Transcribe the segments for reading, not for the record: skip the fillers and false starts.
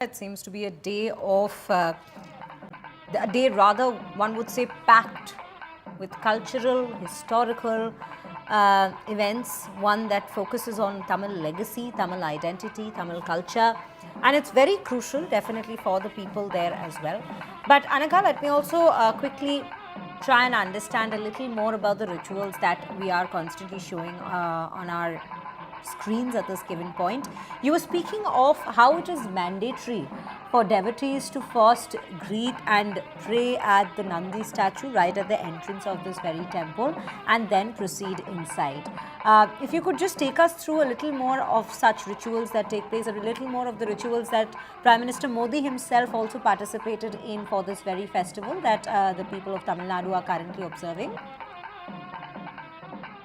It seems to be a day of, a day rather, one would say, packed with cultural, historical events, one that focuses on Tamil legacy, Tamil identity, Tamil culture, and it's very crucial definitely for the people there as well. But Anagha, let me also quickly try and understand a little more about the rituals that we are constantly showing on our screens at this given point. You were speaking of how it is mandatory for devotees to first greet and pray at the Nandi statue right at the entrance of this very temple and then proceed inside. If you could just take us through a little more of such rituals that take place, or a little more of the rituals that Prime Minister Modi himself also participated in for this very festival that the people of Tamil Nadu are currently observing.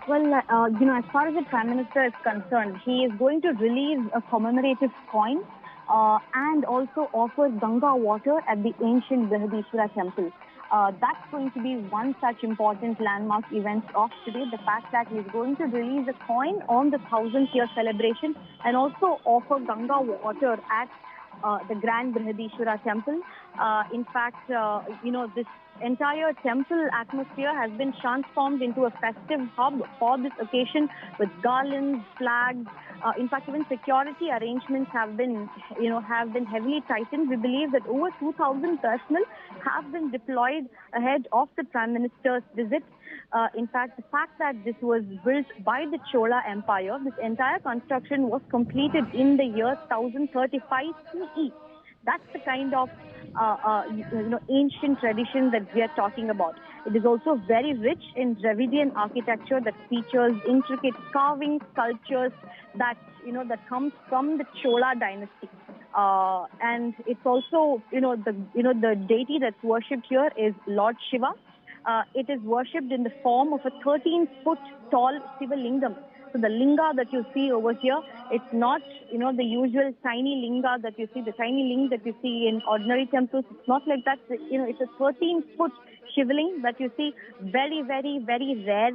Well, as far as the Prime Minister is concerned, he is going to release a commemorative coin and also offer Ganga water at the ancient Brihadeeswara Temple. That's going to be one such important landmark event of today, the fact that he is going to release a coin on the 1000th year celebration and also offer Ganga water at the Grand Brihadeeswara Temple. In fact, this entire temple atmosphere has been transformed into a festive hub for this occasion with garlands, flags. In fact, even security arrangements have been heavily tightened. We believe that over 2,000 personnel have been deployed ahead of the Prime Minister's visit. In fact, the fact that this was built by the Chola Empire, this entire construction was completed in the year 1035 CE. That's the kind of ancient tradition that we are talking about. It is also very rich in Dravidian architecture that features intricate carvings, sculptures that comes from the Chola dynasty. And it's also the deity that's worshipped here is Lord Shiva. It is worshipped in the form of a 13-foot tall Shiva Lingam. So the linga that you see over here, it's not, the usual tiny linga that you see, the tiny ling that you see in ordinary temples. It's not like that. It's a 13-foot Shivaling that you see, very, very, very rare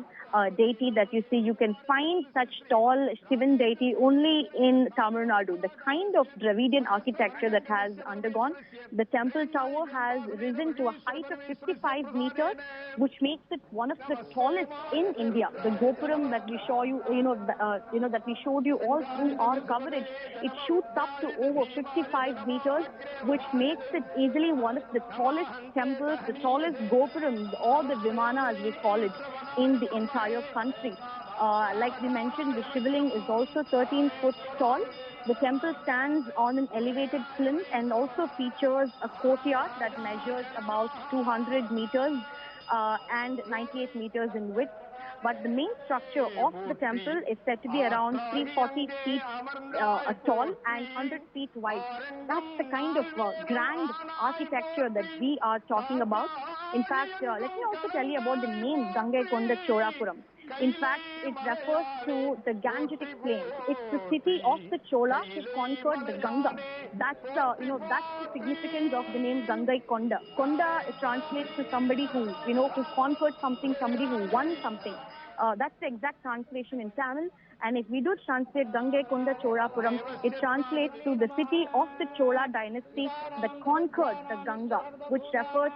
deity that you see. You can find such tall Shivan deity only in Tamil Nadu. The kind of Dravidian architecture that has undergone, the temple tower has risen to a height of 55 meters, which makes it one of the tallest in India. The Gopuram that we show you, that we showed you all through our coverage, it shoots up to over 55 meters, which makes it easily one of the tallest temples, the tallest Gopuram, or the Vimana as we call it, in the entire country. Like we mentioned, the Shivaling is also 13 foot tall. The temple stands on an elevated plinth and also features a courtyard that measures about 200 meters and 98 meters in width. But the main structure of the temple is said to be around 340 feet tall and 100 feet wide. That's the kind of grand architecture that we are talking about. In fact, let me also tell you about the name Gangaikonda Cholapuram. In fact, it refers to the Gangetic Plains. It's the city of the Chola who conquered the Ganga. That's the significance of the name Gangaikonda. Konda translates to somebody who conquered something, somebody who won something. That's the exact translation in Tamil. And if we do translate Gangaikonda Cholapuram, it translates to the city of the Chola dynasty that conquered the Ganga, which refers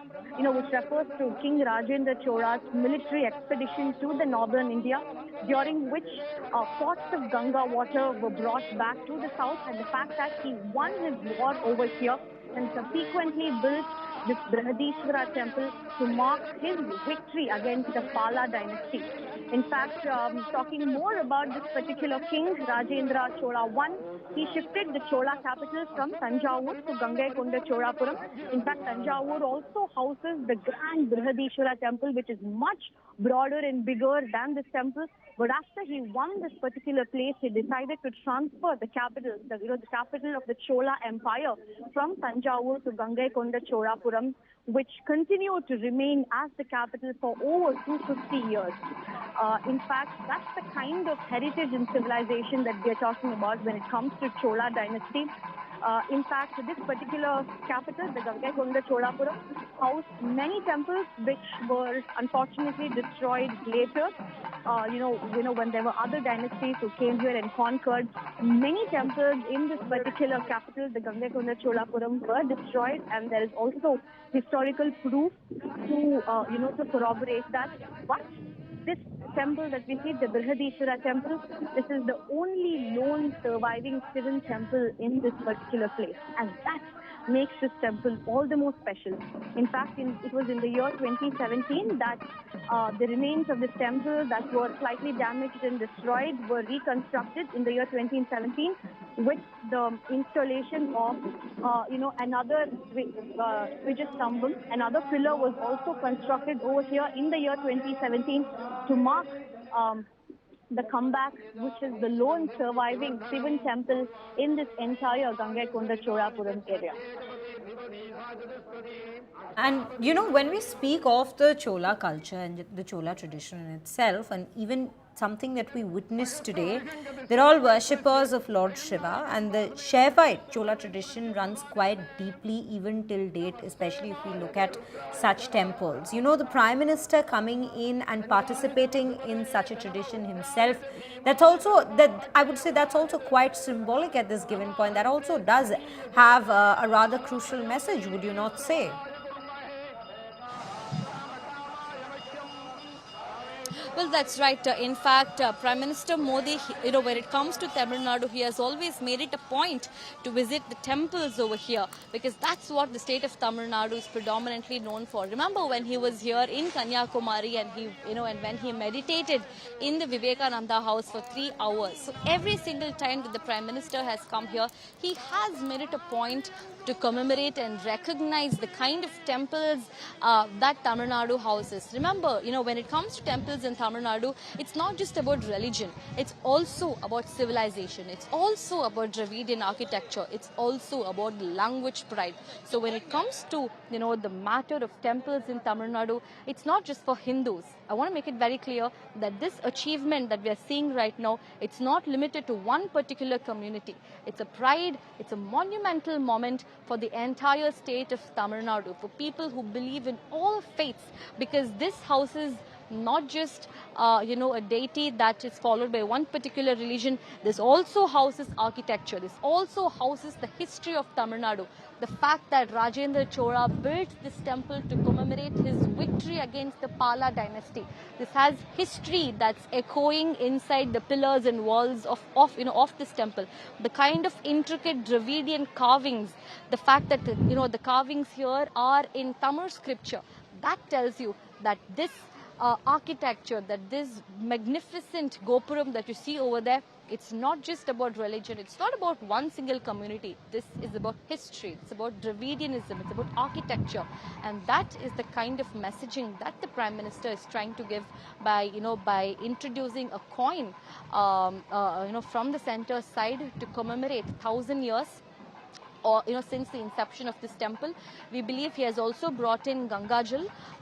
to King Rajendra Chola's military expedition to the northern India, during which pots of Ganga water were brought back to the south, and the fact that he won his war over here and subsequently built this Brihadeeswara Temple to mark his victory against the Pala dynasty. In fact, talking more about this particular King Rajendra Chola I, he shifted the Chola capital from Tanjavur to Gangaikonda Cholapuram. In fact, Tanjavur also houses the Grand Brihadeeswara Temple, which is much broader and bigger than this temple. But after he won this particular place, he decided to transfer the capital, the capital of the Chola Empire, from Tanjavur to Gangaikonda Cholapuram, which continued to remain as the capital for over 250 years. In fact, that's the kind of heritage and civilization that we are talking about when it comes to Chola dynasty. In fact, this particular capital, the Gangaikonda Cholapuram, housed many temples which were unfortunately destroyed later. When there were other dynasties who came here and conquered, many temples in this particular capital, the Gangaikonda Cholapuram, were destroyed, and there is also historical proof to corroborate that. But this temple that we see, the Brihadeeswara Temple, this is the only known surviving Shivan temple in this particular place, and that makes this temple all the more special. In fact, it was in the year 2017 that the remains of this temple that were slightly damaged and destroyed were reconstructed in the year 2017 with the installation of, another Vijayastambam. Another pillar was also constructed over here in the year 2017 to mark the comeback, which is the lone surviving Shivan temple in this entire Gangaikonda Cholapuram area. And when we speak of the Chola culture and the Chola tradition in itself, and even something that we witness today, they're all worshippers of Lord Shiva, and the Shaivite Chola tradition runs quite deeply even till date, especially if we look at such temples. The Prime Minister coming in and participating in such a tradition himself, I would say that's also quite symbolic at this given point. That also does have a rather crucial message, would you not say? Well, that's right. In fact, Prime Minister Modi, when it comes to Tamil Nadu, he has always made it a point to visit the temples over here, because that's what the state of Tamil Nadu is predominantly known for. Remember when he was here in Kanyakumari and and when he meditated in the Vivekananda house for 3 hours. So every single time that the Prime Minister has come here, he has made it a point to commemorate and recognize the kind of temples that Tamil Nadu houses. Remember, when it comes to temples in Tamil Nadu, it's not just about religion. It's also about civilization. It's also about Dravidian architecture. It's also about language pride. So when it comes to, the matter of temples in Tamil Nadu, it's not just for Hindus. I want to make it very clear that this achievement that we are seeing right now, it's not limited to one particular community. It's a pride, it's a monumental moment for the entire state of Tamil Nadu, for people who believe in all faiths, because this houses not just a deity that is followed by one particular religion. This also houses architecture. This also houses the history of Tamil Nadu. The fact that Rajendra Chola built this temple to commemorate his victory against the Pala dynasty. This has history that's echoing inside the pillars and walls of this temple. The kind of intricate Dravidian carvings, the fact that the carvings here are in Tamil scripture, that tells you that this architecture, that this magnificent gopuram that you see over there, it's not just about religion, it's not about one single community. This is about history, it's about Dravidianism, it's about architecture, and that is the kind of messaging that the Prime Minister is trying to give by introducing a coin from the center side to commemorate 1,000 years or since the inception of this temple. We believe he has also brought in Ganga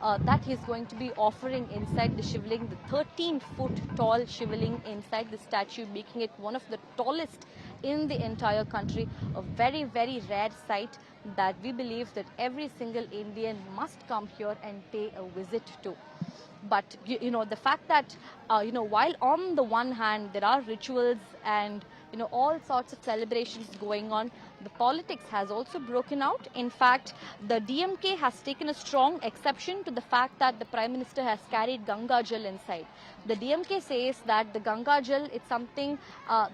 that he's going to be offering inside the Shivaling, the 13-foot tall Shivaling inside the statue, making it one of the tallest in the entire country. A very, very rare sight that we believe that every single Indian must come here and pay a visit to. But the fact that while on the one hand there are rituals and all sorts of celebrations going on, the politics has also broken out. In fact, the DMK has taken a strong exception to the fact that the Prime Minister has carried Ganga Jal inside. The DMK says that the Ganga Jal is something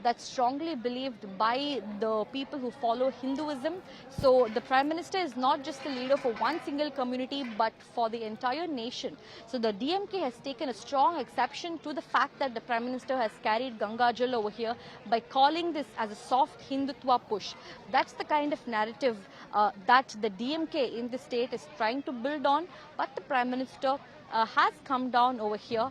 that's strongly believed by the people who follow Hinduism. So the Prime Minister is not just the leader for one single community, but for the entire nation. So the DMK has taken a strong exception to the fact that the Prime Minister has carried Ganga Jal over here by calling this as a soft Hindutva push. That's the kind of narrative that the DMK in the state is trying to build on, but the Prime Minister has come down over here,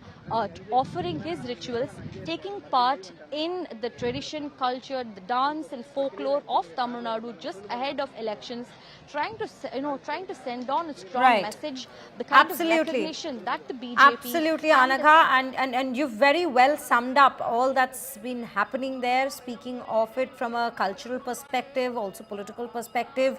offering his rituals, taking part in the tradition, culture, the dance and folklore of Tamil Nadu just ahead of elections, trying to trying to send on a strong Right. message, the kind Absolutely. of recognition that the BJP Absolutely, and the Anagha, and you've very well summed up all that's been happening there, speaking of it from a cultural perspective, also political perspective.